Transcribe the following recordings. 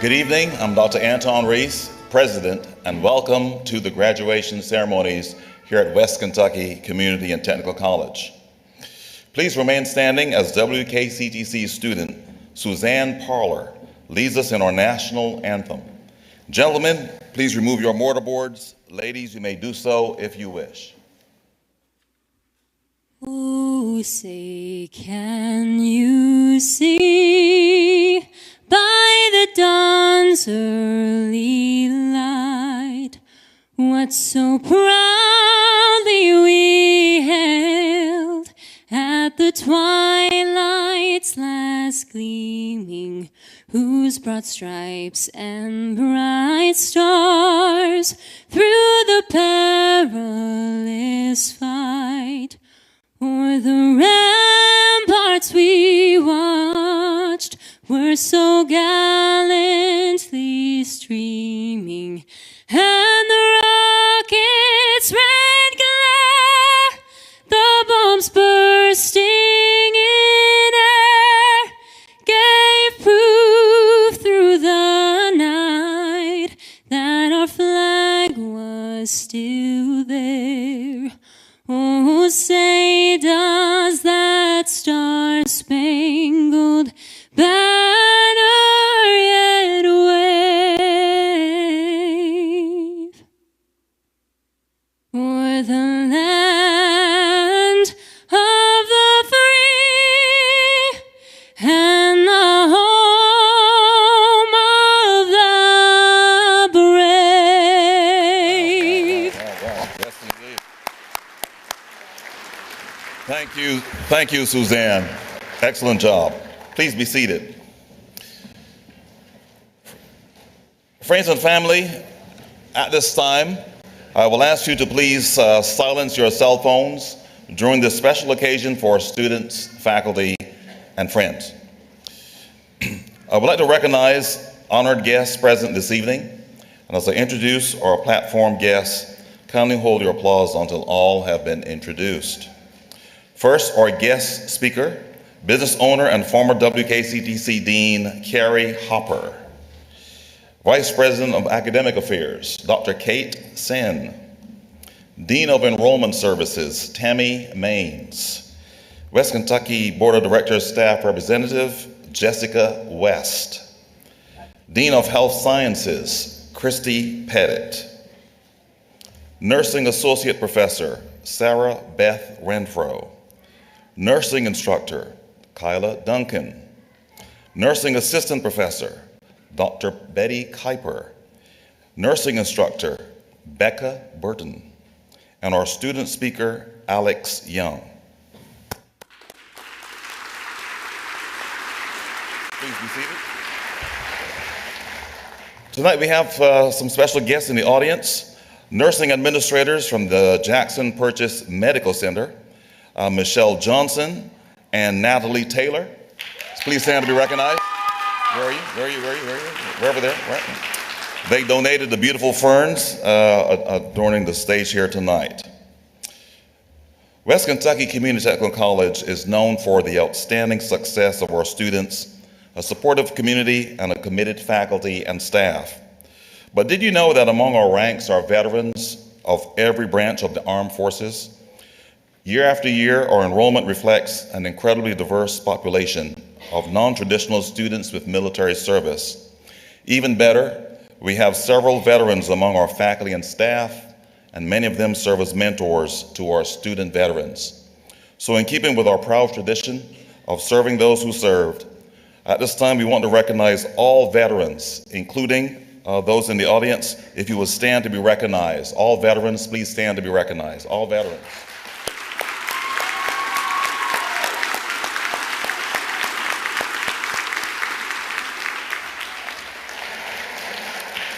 Good evening, I'm Dr. Anton Reese, President, and welcome to the graduation ceremonies here at West Kentucky Community and Technical College. Please remain standing as WKCTC student Suzanne Parler leads us in our national anthem. Gentlemen, please remove your mortarboards. Ladies, you may do so if you wish. Oh, say, can you see by the dawn's early light what so proudly we hailed at the twilight's last gleaming, whose broad stripes and bright stars through the perilous fight o'er the ramparts we watched were so gallantly streaming, and the rocket's red glare, the bombs bursting in air, gave proof through the night that our flag was still there. Oh, say, does that star-spangled banner yet wave o'er the land of the free and the home of the brave? Yes, indeed. Thank you, Suzanne. Excellent job. Please be seated. Friends and family, at this time, I will ask you to please silence your cell phones during this special occasion for students, faculty, and friends. I would like to recognize honored guests present this evening, and as I introduce our platform guests, kindly hold your applause until all have been introduced. First, our guest speaker, business owner and former WKCTC Dean Carrie Hopper. Vice President of Academic Affairs, Dr. Kate Sen. Dean of Enrollment Services, Tammy Maines. West Kentucky Board of Directors Staff Representative, Jessica West. Dean of Health Sciences, Christy Pettit. Nursing Associate Professor, Sarah Beth Renfro. Nursing Instructor, Kyla Duncan. Nursing Assistant Professor, Dr. Betty Kuiper. Nursing Instructor, Becca Burton. And our student speaker, Alex Young. Please be seated. Tonight we have some special guests in the audience. Nursing administrators from the Jackson Purchase Medical Center, Michelle Johnson and Natalie Taylor. Please stand to be recognized. Where are you? Where over there? Right. They donated the beautiful ferns adorning the stage here tonight. West Kentucky Community Technical College is known for the outstanding success of our students, a supportive community, and a committed faculty and staff. But did you know that among our ranks are veterans of every branch of the armed forces? Year after year, our enrollment reflects an incredibly diverse population of non-traditional students with military service. Even better, we have several veterans among our faculty and staff, and many of them serve as mentors to our student veterans. So in keeping with our proud tradition of serving those who served, at this time we want to recognize all veterans, including those in the audience. If you would stand to be recognized. All veterans, please stand to be recognized. All veterans.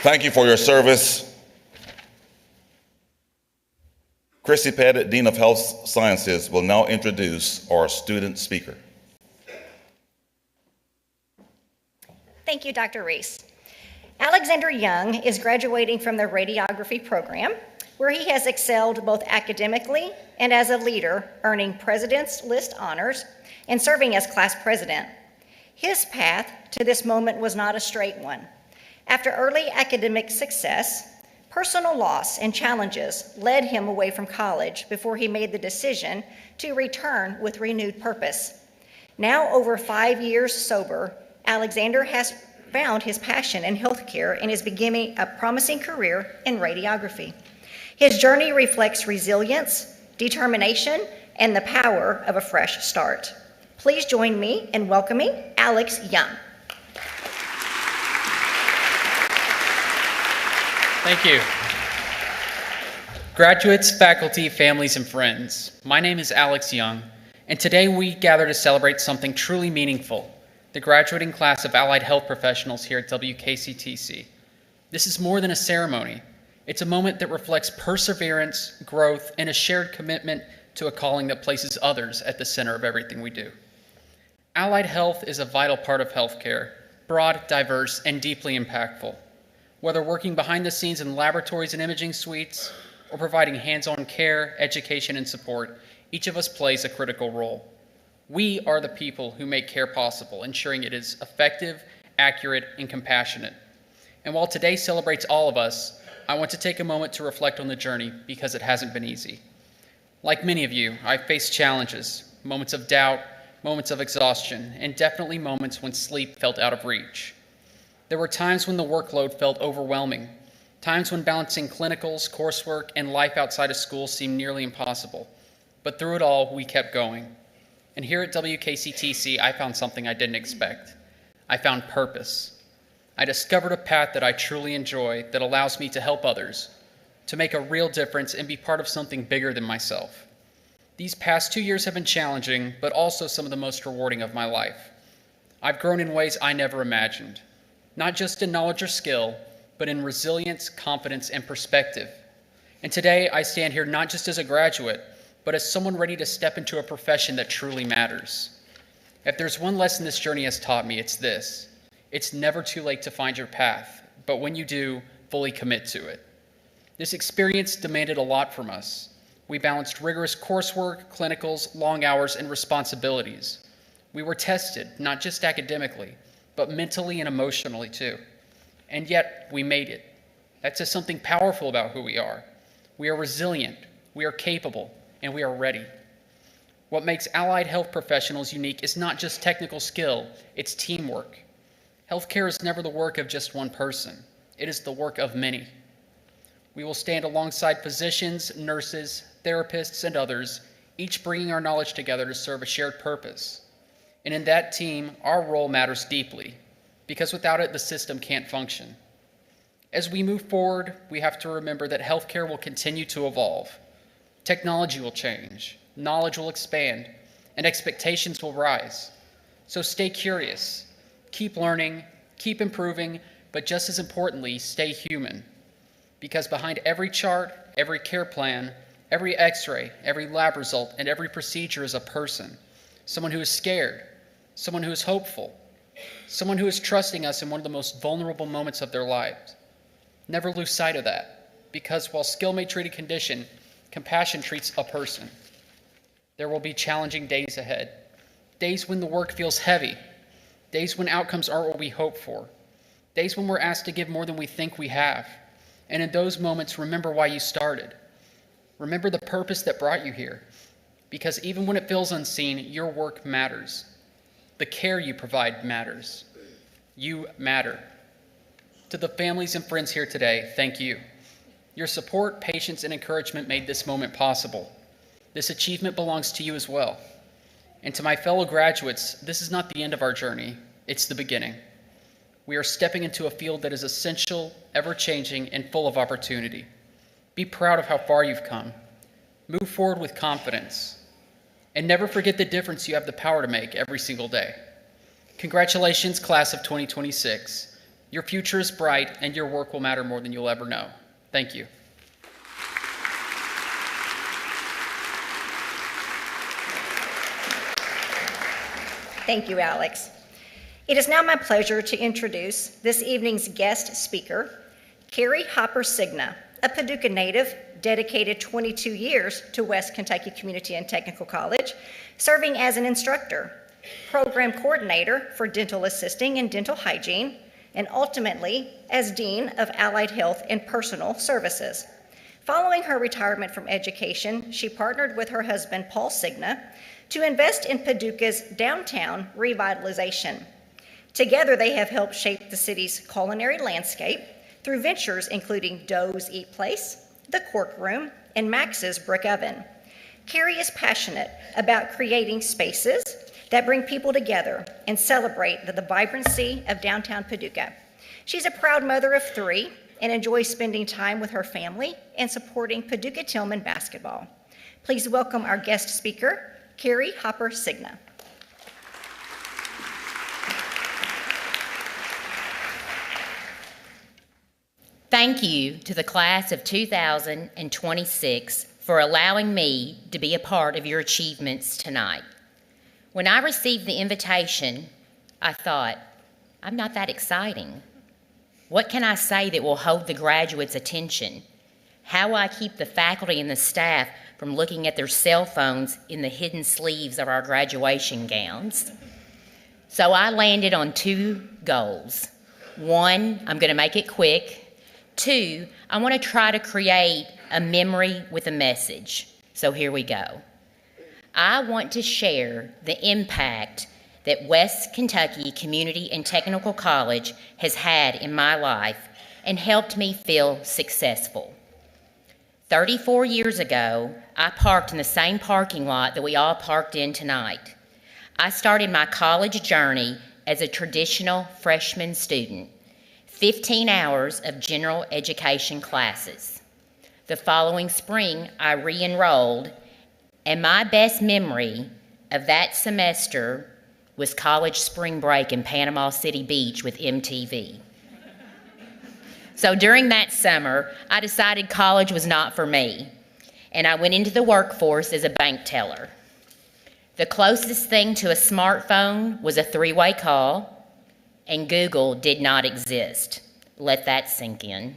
Thank you for your service. Christy Pettit, Dean of Health Sciences, will now introduce our student speaker. Thank you, Dr. Reese. Alexander Young is graduating from the radiography program, where he has excelled both academically and as a leader, earning President's List honors and serving as class president. His path to this moment was not a straight one. After early academic success, personal loss and challenges led him away from college before he made the decision to return with renewed purpose. Now over 5 years sober, Alexander has found his passion in healthcare and is beginning a promising career in radiography. His journey reflects resilience, determination, and the power of a fresh start. Please join me in welcoming Alex Young. Thank you. Graduates, faculty, families, and friends, my name is Alex Young, and today we gather to celebrate something truly meaningful, the graduating class of allied health professionals here at WKCTC. This is more than a ceremony. It's a moment that reflects perseverance, growth, and a shared commitment to a calling that places others at the center of everything we do. Allied health is a vital part of healthcare, broad, diverse, and deeply impactful. Whether working behind the scenes in laboratories and imaging suites, or providing hands-on care, education, and support, each of us plays a critical role. We are the people who make care possible, ensuring it is effective, accurate, and compassionate. And while today celebrates all of us, I want to take a moment to reflect on the journey because it hasn't been easy. Like many of you, I've faced challenges, moments of doubt, moments of exhaustion, and definitely moments when sleep felt out of reach. There were times when the workload felt overwhelming, times when balancing clinicals, coursework, and life outside of school seemed nearly impossible. But through it all, we kept going. And here at WKCTC, I found something I didn't expect. I found purpose. I discovered a path that I truly enjoy that allows me to help others, to make a real difference and be part of something bigger than myself. These past 2 years have been challenging, but also some of the most rewarding of my life. I've grown in ways I never imagined, not just in knowledge or skill, but in resilience, confidence, and perspective. And today, I stand here not just as a graduate, but as someone ready to step into a profession that truly matters. If there's one lesson this journey has taught me, it's this. It's never too late to find your path, but when you do, fully commit to it. This experience demanded a lot from us. We balanced rigorous coursework, clinicals, long hours, and responsibilities. We were tested, not just academically, but mentally and emotionally too. And yet, we made it. That says something powerful about who we are. We are resilient, we are capable, and we are ready. What makes allied health professionals unique is not just technical skill, it's teamwork. Healthcare is never the work of just one person. It is the work of many. We will stand alongside physicians, nurses, therapists, and others, each bringing our knowledge together to serve a shared purpose. And in that team, our role matters deeply, because without it, the system can't function. As we move forward, we have to remember that healthcare will continue to evolve. Technology will change, knowledge will expand, and expectations will rise. So stay curious, keep learning, keep improving, but just as importantly, stay human. Because behind every chart, every care plan, every x-ray, every lab result, and every procedure is a person. Someone who is scared, someone who is hopeful, someone who is trusting us in one of the most vulnerable moments of their lives. Never lose sight of that, because while skill may treat a condition, compassion treats a person. There will be challenging days ahead, days when the work feels heavy, days when outcomes aren't what we hope for, days when we're asked to give more than we think we have. And in those moments, remember why you started. Remember the purpose that brought you here, because even when it feels unseen, your work matters. The care you provide matters. You matter. To the families and friends here today, thank you. Your support, patience, and encouragement made this moment possible. This achievement belongs to you as well. And to my fellow graduates, this is not the end of our journey, it's the beginning. We are stepping into a field that is essential, ever-changing, and full of opportunity. Be proud of how far you've come. Move forward with confidence. And never forget the difference you have the power to make every single day. Congratulations, class of 2026. Your future is bright, and your work will matter more than you'll ever know. Thank you. Thank you, Alex. It is now my pleasure to introduce this evening's guest speaker, Carrie Hopper Signa, a Paducah native dedicated 22 years to West Kentucky Community and Technical College, serving as an instructor, program coordinator for dental assisting and dental hygiene, and ultimately as Dean of Allied Health and Personal Services. Following her retirement from education, she partnered with her husband, Paul Signa, to invest in Paducah's downtown revitalization. Together, they have helped shape the city's culinary landscape through ventures including Doe's Eat Place, The Cork Room, and Max's Brick Oven. Carrie is passionate about creating spaces that bring people together and celebrate the vibrancy of downtown Paducah. She's a proud mother of 3 and enjoys spending time with her family and supporting Paducah Tillman basketball. Please welcome our guest speaker, Carrie Hopper Signa. Thank you to the class of 2026 for allowing me to be a part of your achievements tonight. When I received the invitation, I thought, I'm not that exciting. What can I say that will hold the graduates' attention? How will I keep the faculty and the staff from looking at their cell phones in the hidden sleeves of our graduation gowns? So I landed on 2 goals. 1, I'm going to make it quick. 2, I want to try to create a memory with a message. So here we go. I want to share the impact that West Kentucky Community and Technical College has had in my life and helped me feel successful. 34 years ago, I parked in the same parking lot that we all parked in tonight. I started my college journey as a traditional freshman student, 15 hours of general education classes. The following spring, I re-enrolled, and my best memory of that semester was college spring break in Panama City Beach with MTV. So during that summer, I decided college was not for me, and I went into the workforce as a bank teller. The closest thing to a smartphone was a 3-way call, and Google did not exist. Let that sink in.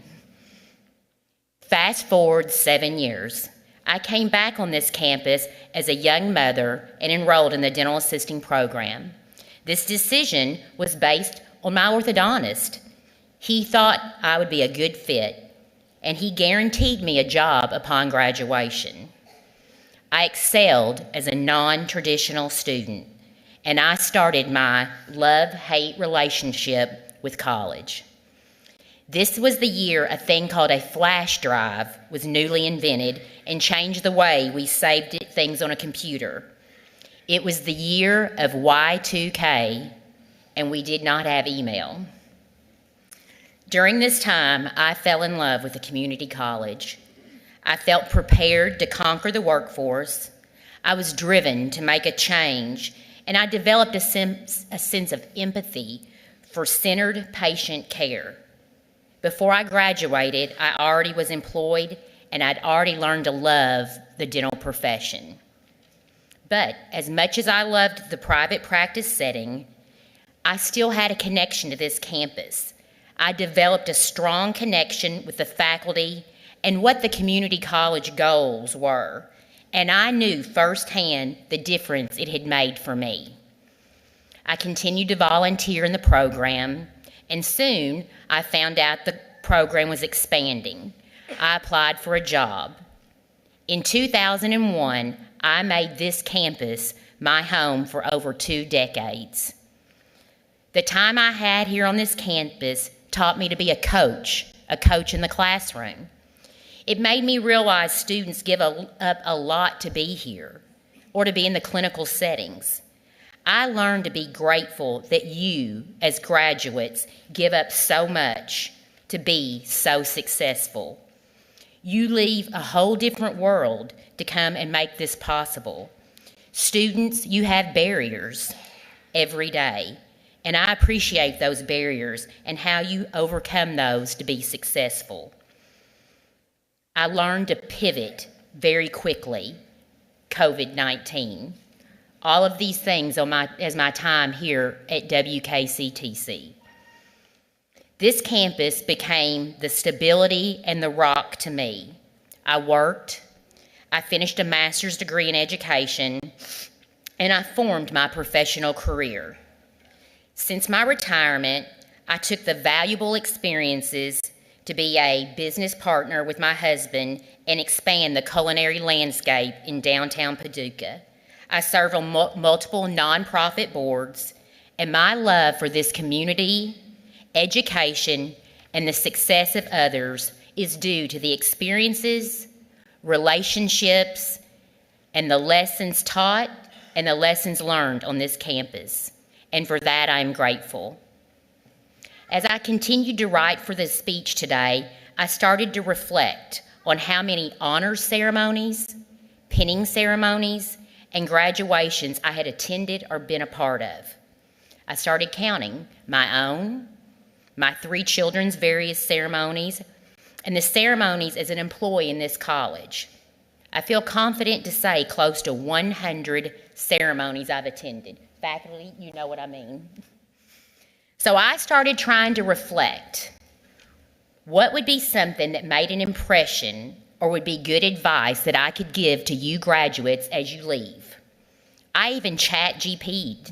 Fast forward 7 years. I came back on this campus as a young mother and enrolled in the dental assisting program. This decision was based on my orthodontist. He thought I would be a good fit, and he guaranteed me a job upon graduation. I excelled as a non-traditional student, and I started my love-hate relationship with college. This was the year a thing called a flash drive was newly invented and changed the way we saved things on a computer. It was the year of Y2K, and we did not have email. During this time, I fell in love with the community college. I felt prepared to conquer the workforce. I was driven to make a change, and I developed a sense of empathy for centered patient care. Before I graduated, I already was employed, and I'd already learned to love the dental profession. But as much as I loved the private practice setting, I still had a connection to this campus. I developed a strong connection with the faculty and what the community college goals were, and I knew firsthand the difference it had made for me. I continued to volunteer in the program, and soon I found out the program was expanding. I applied for a job. In 2001, I made this campus my home for over 2 decades. The time I had here on this campus taught me to be a coach in the classroom. It made me realize students give up a lot to be here or to be in the clinical settings. I learned to be grateful that you, as graduates, give up so much to be so successful. You leave a whole different world to come and make this possible. Students, you have barriers every day, and I appreciate those barriers and how you overcome those to be successful. I learned to pivot very quickly, COVID-19. All of these things as my time here at WKCTC. This campus became the stability and the rock to me. I worked, I finished a master's degree in education, and I formed my professional career. Since my retirement, I took the valuable experiences to be a business partner with my husband and expand the culinary landscape in downtown Paducah. I serve on multiple nonprofit boards, and my love for this community, education, and the success of others is due to the experiences, relationships, and the lessons taught and the lessons learned on this campus. And for that, I am grateful. As I continued to write for this speech today, I started to reflect on how many honors ceremonies, pinning ceremonies, and graduations I had attended or been a part of. I started counting my own, my 3 children's various ceremonies, and the ceremonies as an employee in this college. I feel confident to say close to 100 ceremonies I've attended. Faculty, you know what I mean. So I started trying to reflect. What would be something that made an impression or would be good advice that I could give to you graduates as you leave? I even ChatGPT'd.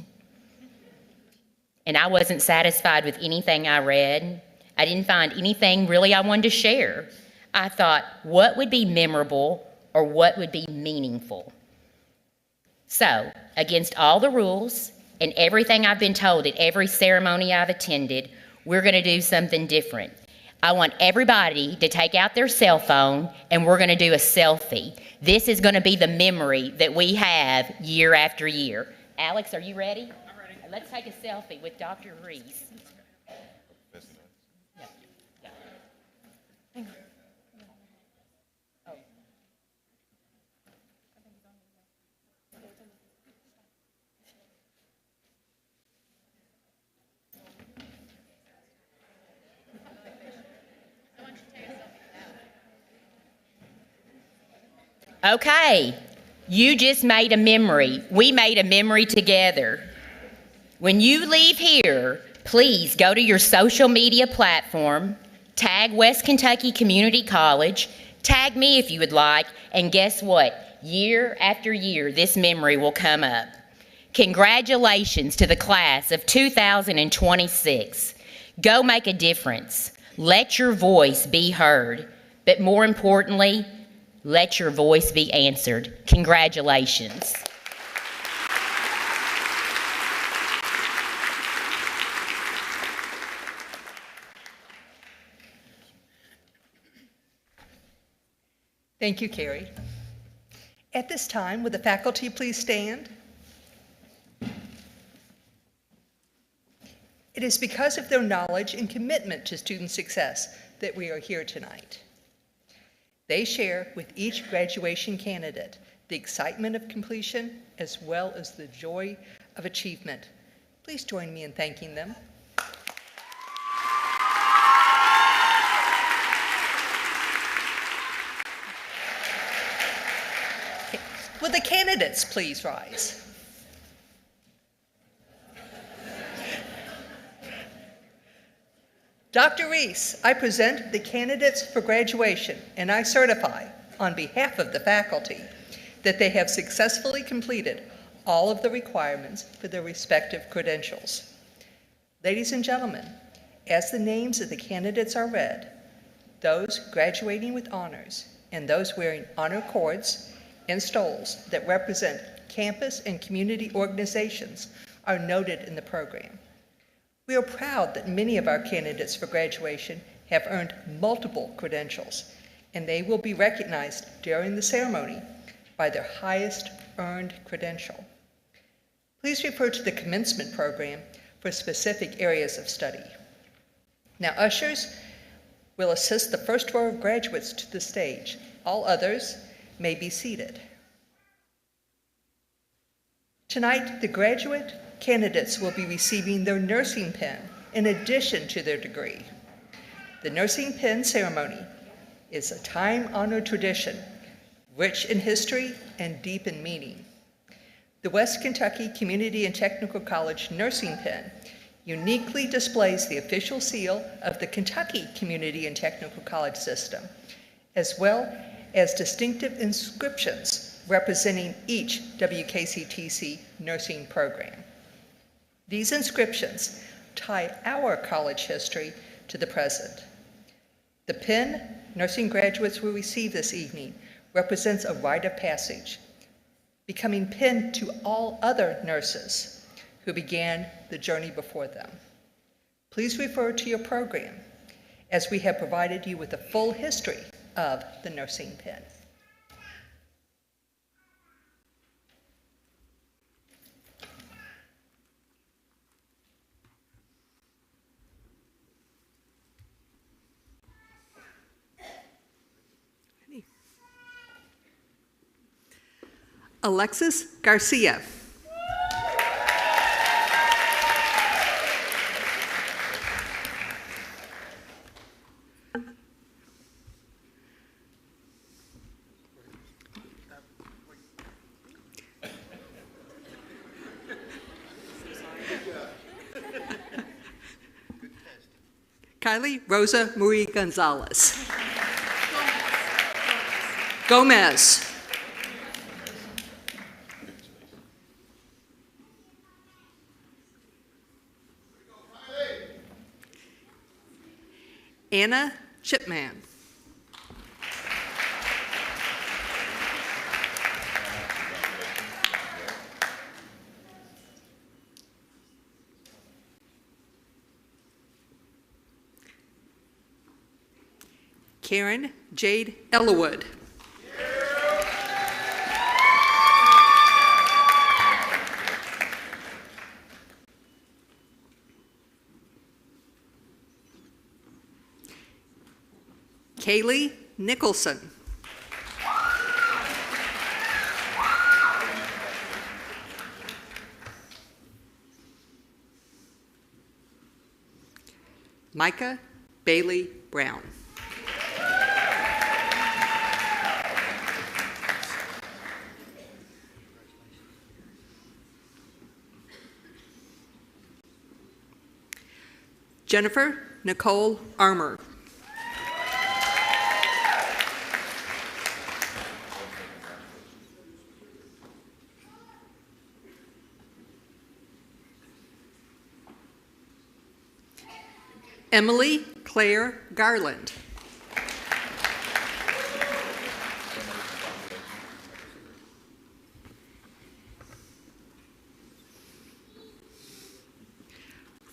And I wasn't satisfied with anything I read. I didn't find anything really I wanted to share. I thought, what would be memorable or what would be meaningful? So, against all the rules and everything I've been told at every ceremony I've attended, we're going to do something different. I want everybody to take out their cell phone and we're going to do a selfie. This is going to be the memory that we have year after year. Alex, are you ready? I'm ready. Let's take a selfie with Dr. Reese. Okay, you just made a memory. We made a memory together. When you leave here, please go to your social media platform, tag West Kentucky Community College, tag me if you would like, and guess what? Year after year, this memory will come up. Congratulations to the class of 2026. Go make a difference. Let your voice be heard. But more importantly, let your voice be answered. Congratulations. Thank you, Carrie. At this time, would the faculty please stand? It is because of their knowledge and commitment to student success that we are here tonight. They share with each graduation candidate the excitement of completion as well as the joy of achievement. Please join me in thanking them. Will the candidates please rise? Dr. Reese, I present the candidates for graduation, and I certify on behalf of the faculty that they have successfully completed all of the requirements for their respective credentials. Ladies and gentlemen, as the names of the candidates are read, those graduating with honors and those wearing honor cords and stoles that represent campus and community organizations are noted in the program. We are proud that many of our candidates for graduation have earned multiple credentials, and they will be recognized during the ceremony by their highest earned credential. Please refer to the commencement program for specific areas of study. Now, ushers will assist the first row of graduates to the stage. All others may be seated. Tonight, the graduate candidates will be receiving their nursing pin in addition to their degree. The nursing pin ceremony is a time-honored tradition, rich in history and deep in meaning. The West Kentucky Community and Technical College nursing pin uniquely displays the official seal of the Kentucky Community and Technical College system, as well as distinctive inscriptions representing each WKCTC nursing program. These inscriptions tie our college history to the present. The pin nursing graduates will receive this evening represents a rite of passage, becoming pin to all other nurses who began the journey before them. Please refer to your program, as we have provided you with a full history of the nursing pin. Alexis Garcia. Kylie Rosa Marie Gonzalez. Gomez. Anna Chipman. Karen Jade Ellerwood. Kaylee Nicholson. Micah Bailey Brown. Jennifer Nicole Armour. Emily Claire Garland.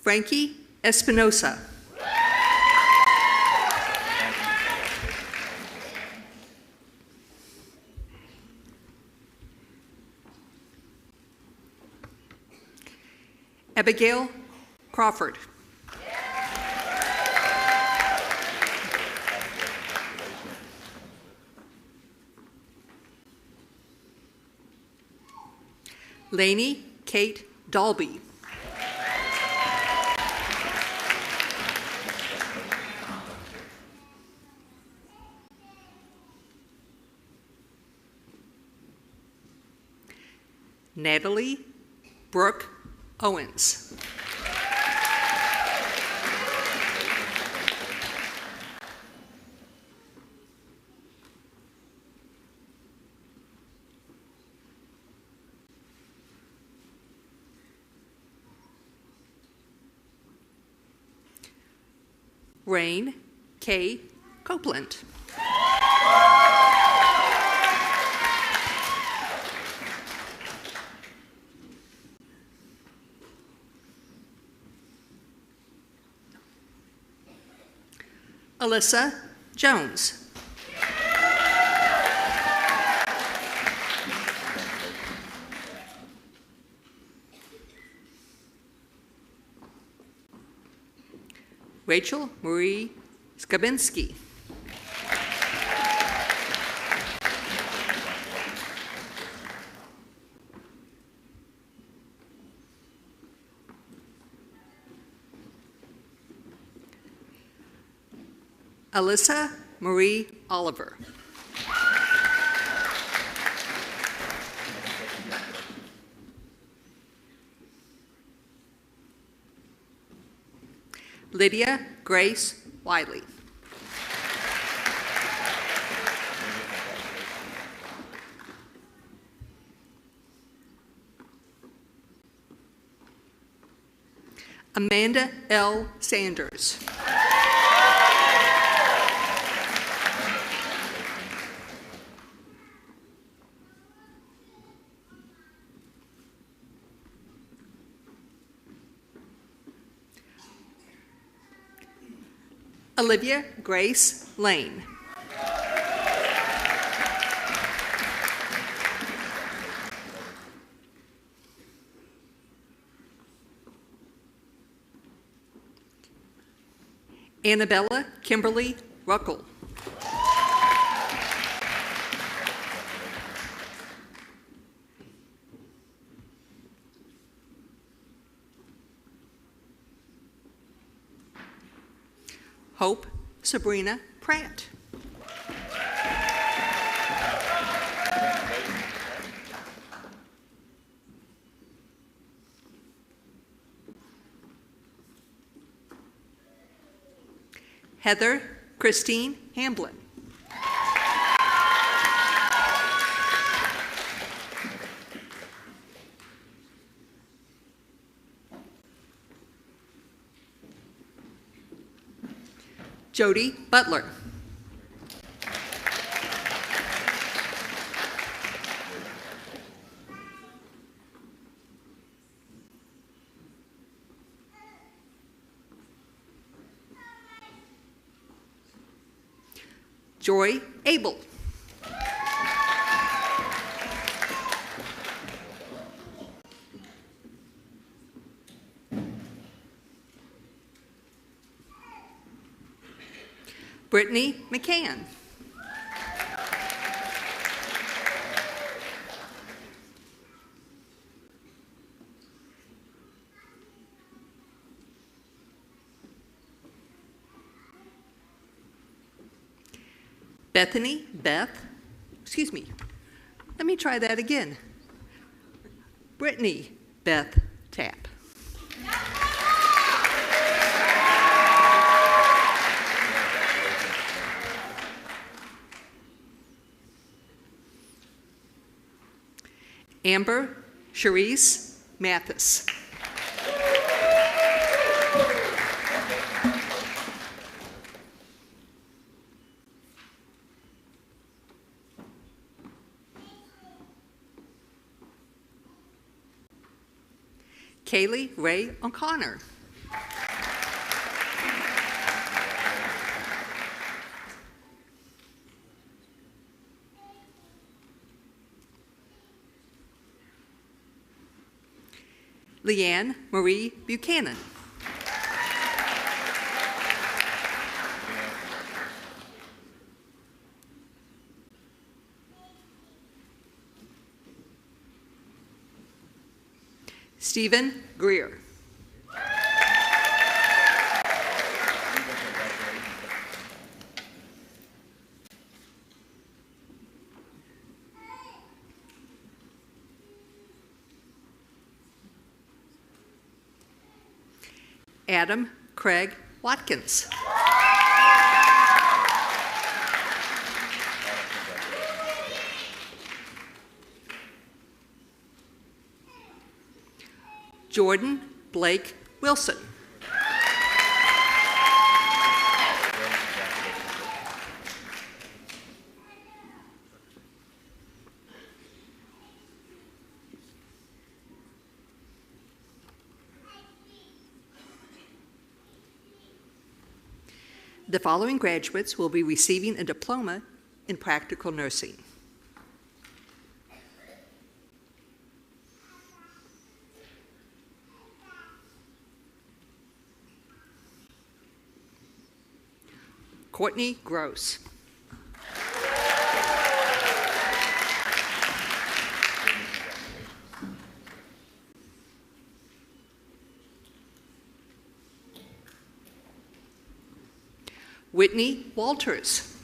Frankie Espinosa. Abigail Crawford. Lainey Kate Dalby. Natalie Brooke Owens. Rain K. Copeland. Alyssa Jones. Rachel Marie Skabinski. Alyssa Marie Oliver. Lydia Grace Wiley. Amanda L. Sanders. Olivia Grace Lane. Annabella Kimberly Ruckel. Hope Sabrina Pratt. Heather Christine Hamblin. Jody Butler. Joy Abel. Brittany McCann. Let me try that again. Brittany Beth Tapp. Amber Cherise Mathis. Kaylee Ray O'Connor. Leanne Marie Buchanan. Stephen Greer. Adam Craig Watkins. Jordan Blake Wilson. The following graduates will be receiving a diploma in practical nursing. Courtney Gross. Whitney Walters.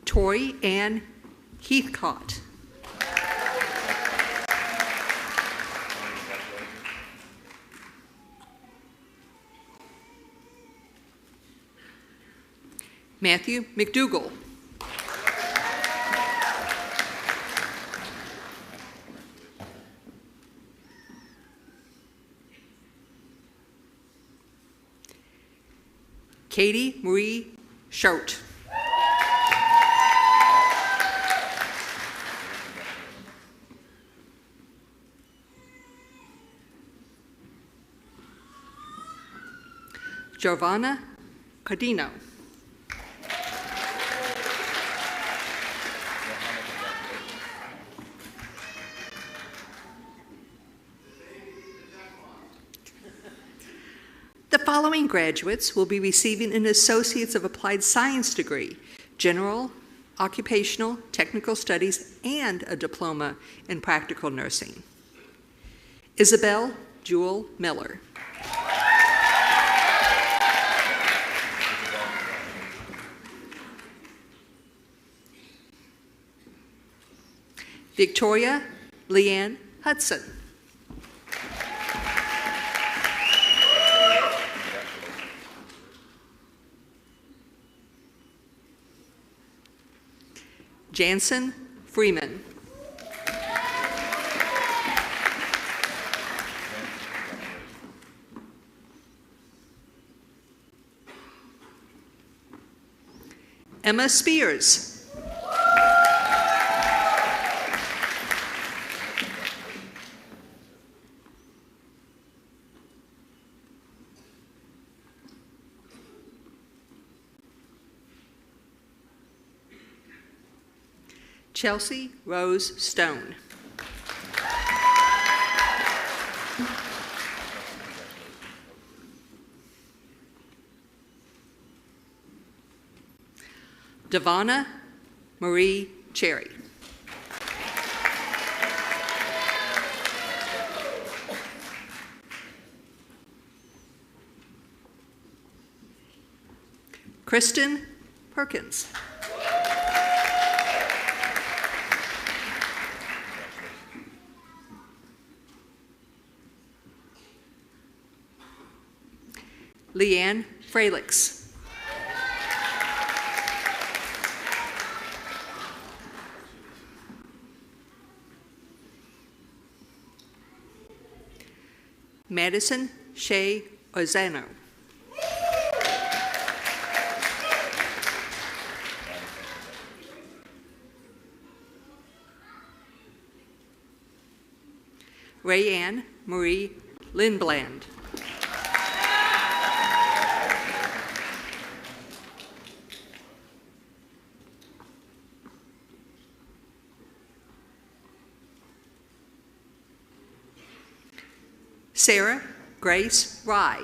Tori Ann Heathcott. Matthew McDougall. Katie Marie Schott. Giovanna Cardino. The following graduates will be receiving an Associates of Applied Science degree, General, Occupational, Technical Studies, and a Diploma in Practical Nursing. Isabel Jewel Miller. Victoria Leanne Hudson. Jansen Freeman. Emma Spears. Chelsea Rose Stone. Devonna Marie Cherry. Kristen Perkins. Leanne Fralix. Madison Shea Ozano. Rayanne Marie Lindbland. Sarah Grace Rye.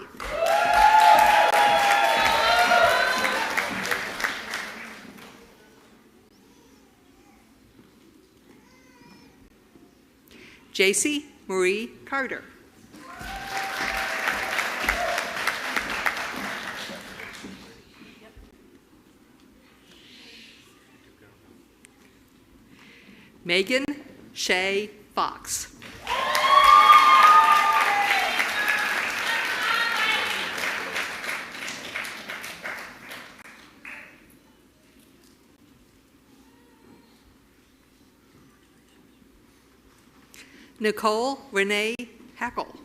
JC Marie Carter. Megan Shea Fox. Nicole Renee Hackle.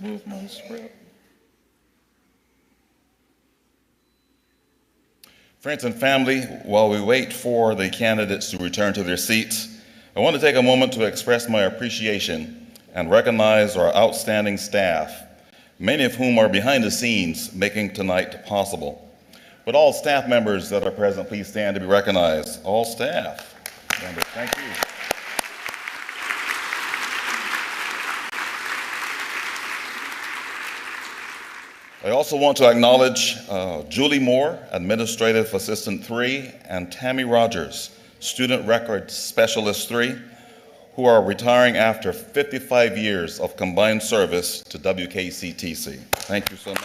Move my script. Friends and family, while we wait for the candidates to return to their seats, I want to take a moment to express my appreciation and recognize our outstanding staff, many of whom are behind the scenes making tonight possible. Would all staff members that are present please stand to be recognized? All staff members, thank you. I also want to acknowledge Julie Moore, Administrative Assistant 3, and Tammy Rogers, Student Record Specialist 3, who are retiring after 55 years of combined service to WKCTC. Thank you so much.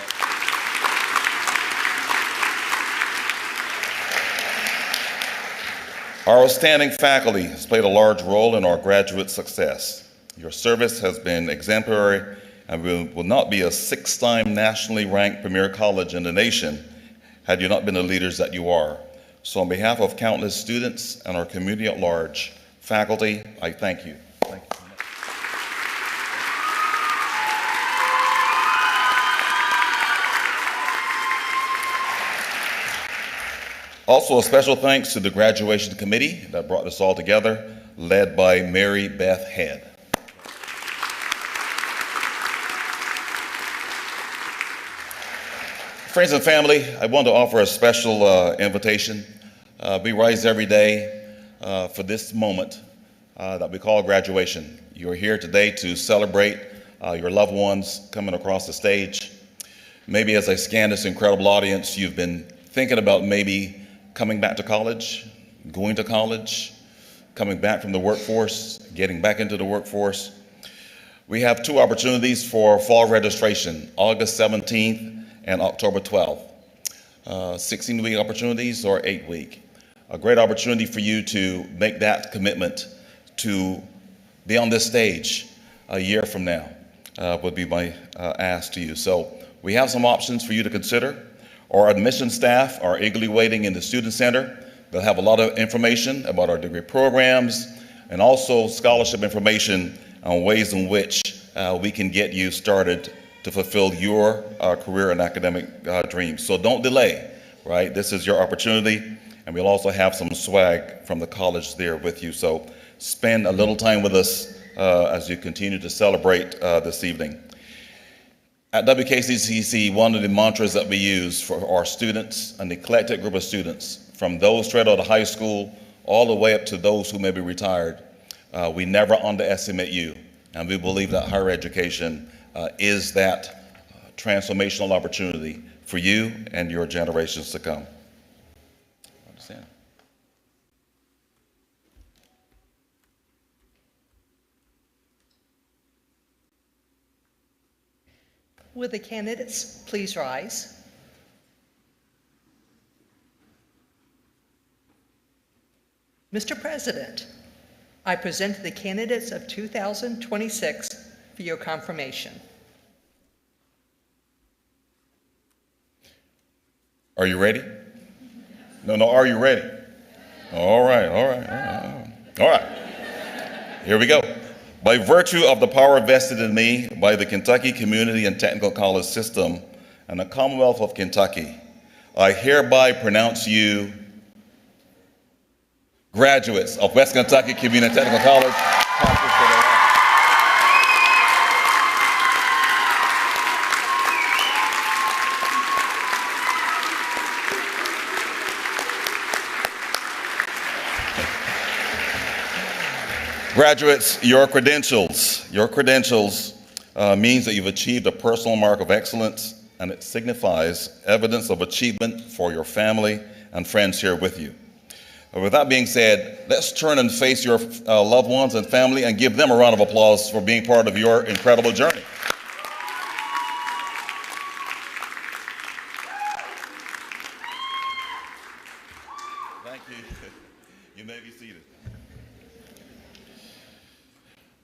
Our outstanding faculty has played a large role in our graduate success. Your service has been exemplary and will not be a 6-time nationally ranked premier college in the nation had you not been the leaders that you are. So on behalf of countless students and our community at large, faculty, I thank you. Thank you so much. Also, a special thanks to the graduation committee that brought this all together, led by Mary Beth Head. Friends and family, I want to offer a special invitation. We rise every day for this moment that we call graduation. You're here today to celebrate your loved ones coming across the stage. Maybe as I scan this incredible audience, you've been thinking about maybe coming back to college, going to college, coming back from the workforce, getting back into the workforce. We have 2 opportunities for fall registration, August 17th and October 12th. 16-week opportunities or 8-week. A great opportunity for you to make that commitment to be on this stage a year from now would be my ask to you. So we have some options for you to consider. Our admission staff are eagerly waiting in the Student Center. They'll have a lot of information about our degree programs and also scholarship information on ways in which we can get you started to fulfill your career and academic dreams. So don't delay, right? This is your opportunity, and we'll also have some swag from the college there with you. So spend a little time with us as you continue to celebrate this evening. At WKCTC, one of the mantras that we use for our students, an eclectic group of students, from those straight out of high school all the way up to those who may be retired, we never underestimate you. And we believe that higher education is that transformational opportunity for you and your generations to come. Understand? Will the candidates please rise? Mr. President, I present the candidates of 2026 for your confirmation. Are you ready? No, are you ready? All right. Here we go. By virtue of the power vested in me by the Kentucky Community and Technical College System and the Commonwealth of Kentucky, I hereby pronounce you graduates of West Kentucky Community and Technical College. Graduates, your credentials means that you've achieved a personal mark of excellence, and it signifies evidence of achievement for your family and friends here with you. With that being said, let's turn and face your loved ones and family and give them a round of applause for being part of your incredible journey. Thank you. You may be seated.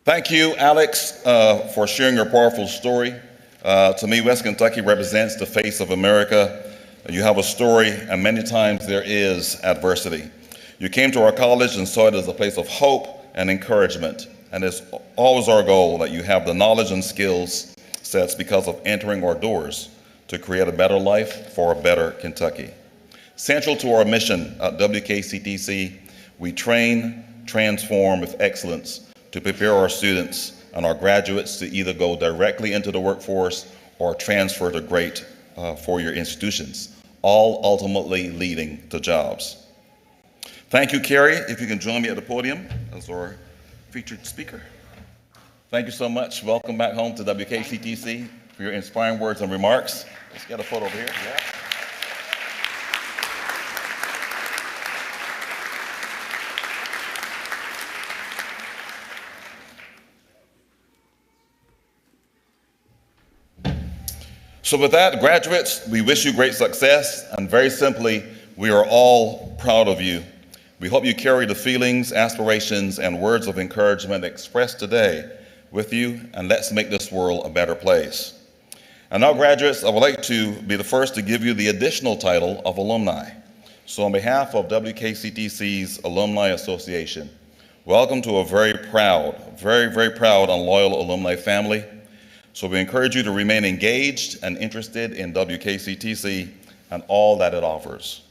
Thank you, Alex, for sharing your powerful story. To me, West Kentucky represents the face of America. You have a story, and many times there is adversity. You came to our college and saw it as a place of hope and encouragement, and it's always our goal that you have the knowledge and skills sets because of entering our doors to create a better life for a better Kentucky. Central to our mission at WKCTC, we train, transform with excellence to prepare our students and our graduates to either go directly into the workforce or transfer to great four-year institutions, all ultimately leading to jobs. Thank you, Carrie. If you can join me at the podium as our featured speaker. Thank you so much. Welcome back home to WKCTC for your inspiring words and remarks. Let's get a photo over here. Yeah. So with that, graduates, we wish you great success, and very simply, we are all proud of you. We hope you carry the feelings, aspirations, and words of encouragement expressed today with you, and let's make this world a better place. And now, graduates, I would like to be the first to give you the additional title of alumni. So on behalf of WKCTC's Alumni Association, welcome to a very proud and loyal alumni family. So we encourage you to remain engaged and interested in WKCTC and all that it offers.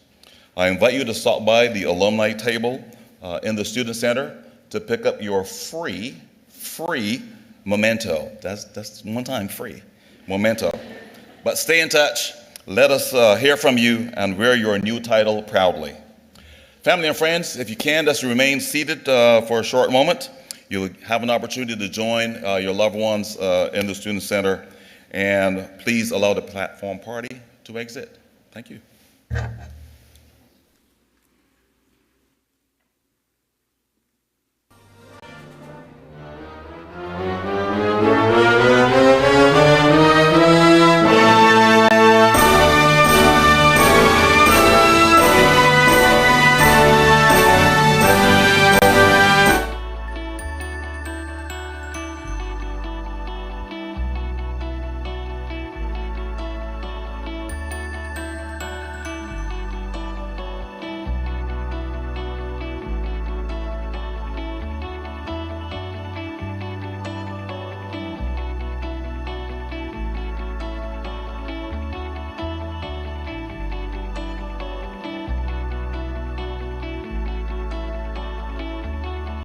I invite you to stop by the alumni table in the Student Center to pick up your free memento. That's one time free, memento. But stay in touch, let us hear from you, and wear your new title proudly. Family and friends, if you can, just remain seated for a short moment. You'll have an opportunity to join your loved ones in the Student Center, and please allow the platform party to exit. Thank you.